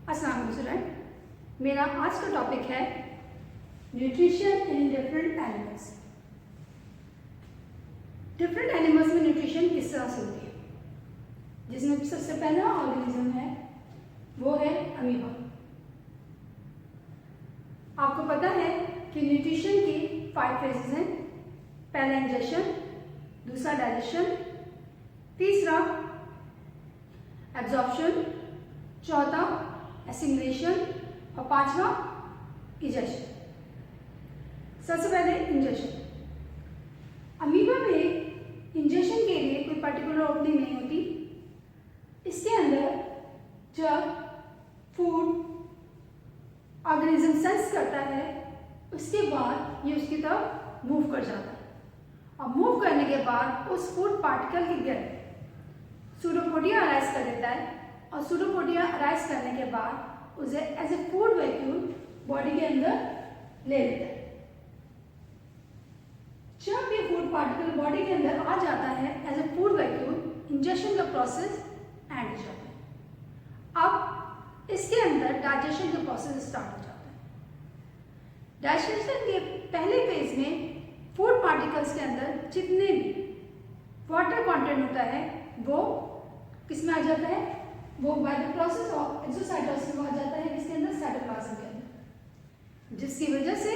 अस्सलाम वालेकुम स्टूडेंट, मेरा आज का टॉपिक है nutrition in different animals. Different animals में न्यूट्रिशन किस तरह से होती है, जिसमें सबसे पहला ऑर्गेनिज्म है वो है अमीबा। आपको पता है कि न्यूट्रिशन की 5 फेजेस हैं। पहला इंजेक्शन, दूसरा डाइजेशन, तीसरा एब्जॉर्प्शन, चौथा एसिमिलेशन और पांचवा इजेक्शन। सबसे पहले इंजेक्शन। अमीबा में इंजेक्शन के लिए कोई पर्टिकुलर ओपनिंग नहीं होती। इसके अंदर जब फूड ऑर्गेनिज्म सेंस करता है उसके बाद ये उसकी तरफ मूव कर जाता है और मूव करने के बाद उस फूड पार्टिकल के गिर्द सूडोपोडिया अराइज कर देता है और सूडोपोडिया अराइज करने के बाद उसे as a food vacuole body के अंदर ले लेता है। जब ये फूड पार्टिकल बॉडी के अंदर आ जाता है as a food vacuole, ingestion का प्रोसेस एंड हो जाता है। अब इसके अंदर डाइजेशन का प्रोसेस स्टार्ट हो जाता है। डाइजेशन के पहले फेज में फूड पार्टिकल्स के अंदर जितने भी वाटर कंटेंट होता है वो किस में आ जाता है, वो bye the process of exocytosis में आ जाता है, इसके अंदर साइटोप्लाज्म के अंदर, जिसकी वजह से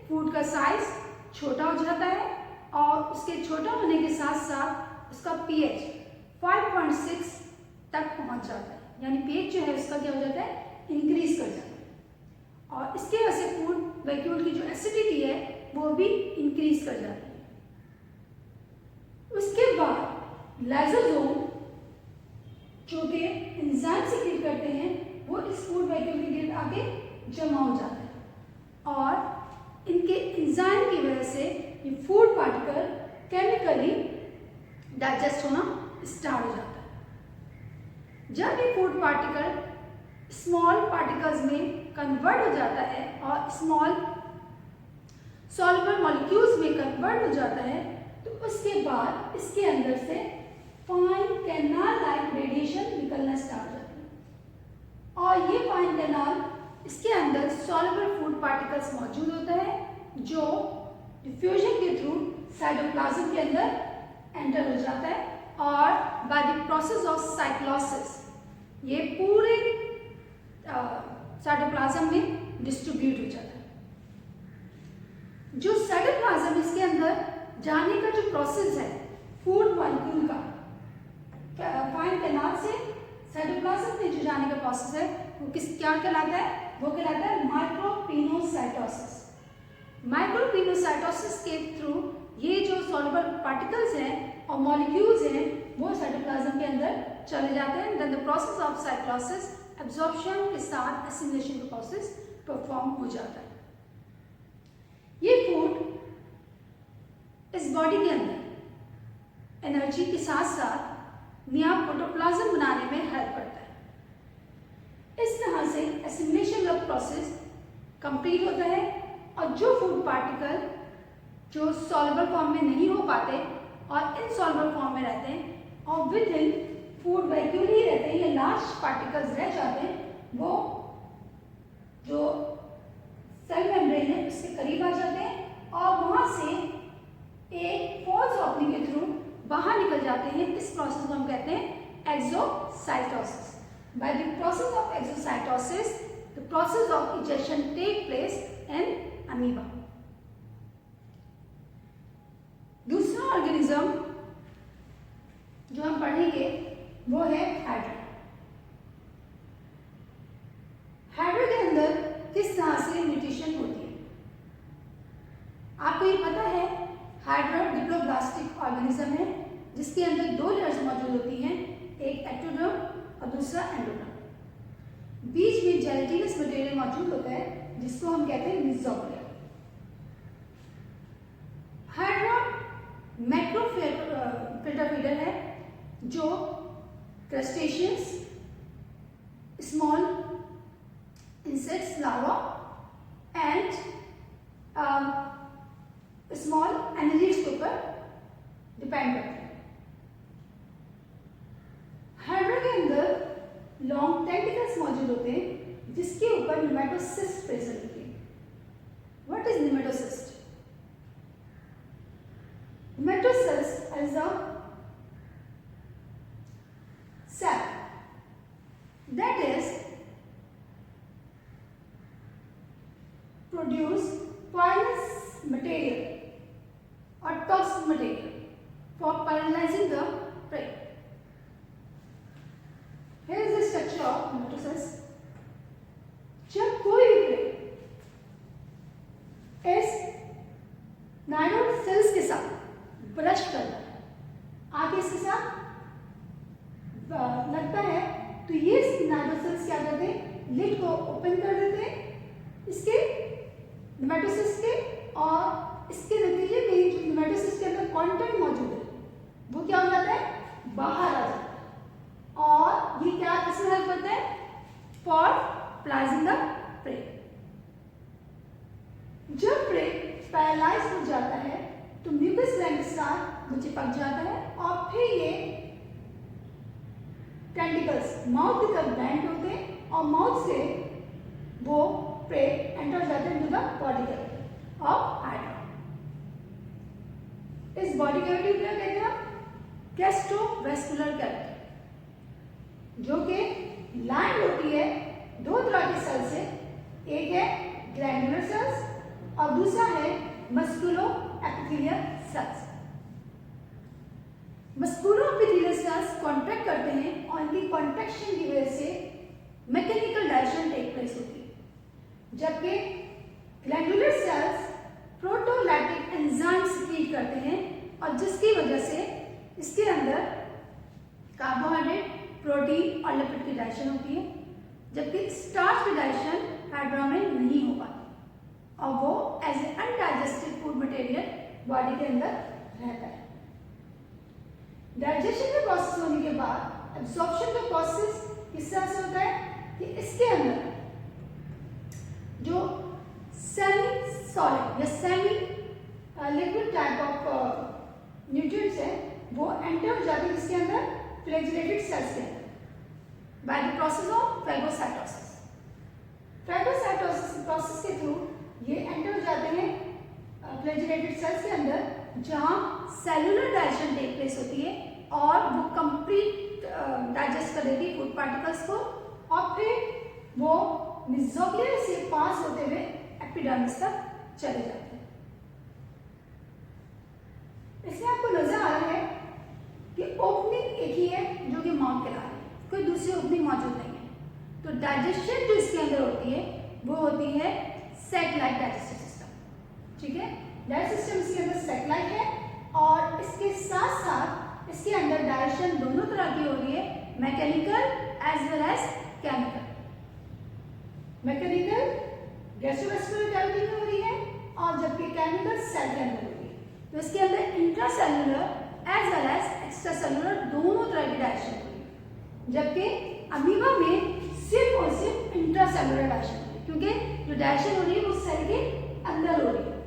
फूड का साइज छोटा हो जाता है और उसके छोटा होने के साथ साथ उसका पीएच 5.6 तक पहुंच जाता है, यानी पीएच जो है उसका क्या हो जाता है, इंक्रीज कर जाता है और इसके वजह से फूड वैक्यूल की जो एसिडिटी है वो भी इंक्रीज कर जाती है। उसके बाद लाइसोसोम जो कि एंजाइम सीक्रेट करते हैं वो इस फूड वैक्यूल के गिर्द आके जमा हो जाता है और इनके एंजाइम की वजह से ये फूड पार्टिकल केमिकली डाइजेस्ट होना स्टार्ट हो जाता है। जब ये फूड पार्टिकल स्मॉल पार्टिकल्स में कन्वर्ट हो जाता है और स्मॉल सॉल्युबल मॉलिक्यूल्स में कन्वर्ट हो जाता है तो उसके बाद इसके अंदर से फाइन कैनाल लाइक रेडिएशन निकलना स्टार्ट हो जाती है और ये फाइन कैनाल इसके अंदर सॉल्युबल फूड पार्टिकल्स मौजूद होता है जो डिफ्यूजन के थ्रू साइटोप्लाज्म के अंदर एंटर हो जाता है और bye the process of cyclosis ये पूरे साइटोप्लाज्म में डिस्ट्रीब्यूट हो जाता है। जो साइटोप्लाज्म इसके अंदर जाने का जो प्रोसेस है फूड मॉलिक्यूल का फाइन कैनाल से साइटोप्लाज्म में जो जाने का प्रोसेस है वो क्या कहलाता है, वो कहलाता है माइक्रोपिनोसाइटोसिस। माइक्रोपिनोसाइटोसिस के थ्रू ये जो सॉल्युबल पार्टिकल्स हैं और मॉलिक्यूल्स हैं वो साइटोप्लाज्म के अंदर चले जाते हैं। Then the process of cyclosis absorption के साथ एसिमिलेशन का प्रोसेस परफॉर्म हो जाता है। ये फूड इस बॉडी के अंदर एनर्जी के साथ साथ नया प्रोटोप्लाज्म बनाने में हेल्प करता है। इस तरह से एसिमिलेशन का प्रोसेस कंप्लीट होता है और जो फूड पार्टिकल जो सॉल्युबल फॉर्म में नहीं हो पाते और इनसॉल्युबल फॉर्म में रहते हैं और विद इन फूड वैक्यूल ही रहते हैं, ये लार्ज पार्टिकल्स रह जाते हैं, वो जो सेल मेम्ब्रेन है उसके करीब आ जाते हैं और वहां से एक फॉल्स ओपनिंग के थ्रू बाहर निकल जाते हैं। इस प्रोसेस को हम कहते हैं exocytosis. By the process of exocytosis the process of ejection take place in amoeba. दूसरा ऑर्गेनिज्म जो हम पढ़ेंगे वो है हाइड्रा। हाइड्रा के अंदर किस तरह से न्यूट्रिशन होती है, आपको ये पता है हाइड्रा डिप्लोब्लास्टिक ऑर्गेनिज्म है जिसके अंदर 2 लेयर्स मौजूद होती हैं, एक एक्टोडर्म और दूसरा एंडोडर्म। बीच में जेलेटिनस मटेरियल मौजूद होता है जिसको हम कहते हैं mesoglea. Hydra macro filter feeder है जो crustaceans, small insects, larva and small annelids के ऊपर डिपेंड करते हैं। हाइड्रा के अंदर लॉन्ग टेंटिकल्स मौजूद होते हैं जिसके ऊपर निमेटोसिस्ट प्रेजेंट होती है। What is nematocyst? Nematocyst is a cell that is produce poisonous material or toxic material for paralyzing the prey. Here is the structure of nematocyst. जब कोई भी prey इस नायलॉन सेल्स के साथ ब्रश करता है, आगे इसके साथ लगता है, तो ये नायलोसेल्स क्या करते हैं, लिड को ओपन कर देते हैं इसके नेमेटोसिस्ट के, और इसके नतीजे में जो नेमेटोसिस्ट के अंदर कंटेंट मौजूद है वो क्या हो जाता है, बाहर आ जाता है। और ये क्या किसमें हेल्प करता है, फॉर प्लाजिंग द प्रे। जब प्रे पैरालाइज हो जाता है तो म्यूकस ग्लैंड के साथ वो चिपक जाता है और फिर ये टेंटिकल्स माउथ की तरफ बेंड होते हैं और माउथ से वो प्रे एंटर जाते हैं into the body cavity of hydra. इस बॉडी कैविटी को क्या कहते हैं, गैस्ट्रोवेस्कुलर कैविटी, जो कि लाइन होती है दो तरह के सेल से, एक है ग्लैंडुलर सेल्स और दूसरा है मस्कुलो epithelial cells. मस्कुलो epithelial cells contract करते हैं और इनकी कॉन्ट्रैक्शन की वजह से मैकेनिकल डाइजेशन टेक प्लेस होती है, जबकि ग्लैंडुलर सेल्स प्रोटोलैक्टिक एंजाइम सीक्रेट करते हैं और जिसकी वजह से इसके अंदर कार्बोहाइड्रेट, प्रोटीन और लिपिड की डाइजेशन होती है, जबकि स्टार्च की डाइजेशन हाइड्रा में नहीं हो पाती और वो as a undigested food material body के अंदर रहता है। डाइजेशन का प्रोसेस होने के बाद एब्जॉर्प्शन का प्रोसेस किस तरह से होता है कि इसके अंदर जो सेमी सॉलिड या semi liquid type of nutrients है वो एंटर हो जाते हैं जिसके अंदर फ्लैगेलेटेड सेल्स के अंदर bye the process of phagocytosis. Phagocytosis process के थ्रू ये एंटर हो जाते हैं फ्लैगेलेटेड सेल्स के अंदर, जहां सेलुलर डाइजेशन टेक प्लेस होती है और वो कंप्लीट डाइजेस्ट कर देती है फूड पार्टिकल्स को और फिर वो मेसोग्लिया से पास होते हुए एपिडर्मिस तक चले जाते हैं। इसमें आपको नजर आ रहा है कि ओपनिंग एक ही है जो कि माउथ के लाए, कोई दूसरी ओपनिंग मौजूद नहीं है। तो डाइजेशन जो इसके अंदर होती है वो होती है सेक लाइक डाइजेस्टिव सिस्टम, ठीक है। डाइजेस्टिव सिस्टम इसके अंदर सेक लाइक है और इसके साथ साथ इसके अंदर डाइजेशन दोनों तरह की हो रही है, mechanical as well as chemical. Mechanical gastrovascular cavity में हो रही है और जबकि केमिकल सेल के अंदर हो रही है। तो इसके अंदर intracellular as well as extracellular दोनों तरह की डाइजेशन हो रही है, जबकि अमीबा में सिर्फ और सिर्फ इंट्रासेलुलर डाइजेशन हो रही है, क्योंकि जो डाइजेशन हो रही है वो सेल के अंदर हो रही है।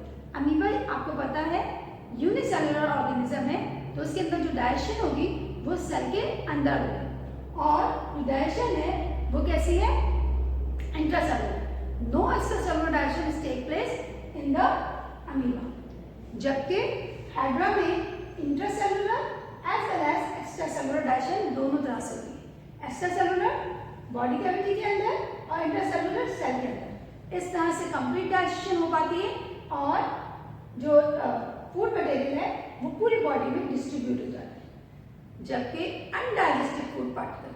अमीबा आपको पता है यूनिसेलुलर ऑर्गेनिज्म है, तो उसके अंदर जो डाइजेशन होगी वो सेल के अंदर होगी और जो डाइजेशन है वो कैसी है, intracellular. No extracellular digestion is take place in the amoeba, जबकि हाइड्रा में intracellular as well as extracellular digestion दोनों तरह से होगी। एक्स्ट्रासेलुलर बॉडी कैविटी के अंदर और इंट्रासेलुलर सेल के अंदर, इस तरह से कंप्लीट डाइजेशन हो पाती है और जो फूड मटेरियल है वो पूरी बॉडी में डिस्ट्रीब्यूट हो जाता है। जबकि अनडाइजेस्टेड फूड पार्टिकल,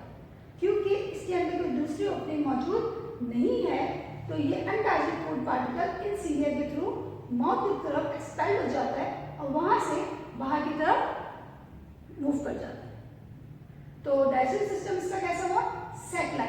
क्योंकि इसके अंदर कोई दूसरी ओपनिंग मौजूद नहीं है, तो ये अनडाइजेस्टेड फूड पार्टिकल इन सीलिया के थ्रू माउथ की तरफ एक्सपेल हो जाता है और वहां से बाहर की तरफ मूव कर जाता है। तो डाइजेस्टिव सिस्टम इसका कैसा हुआ, सेक लाइक।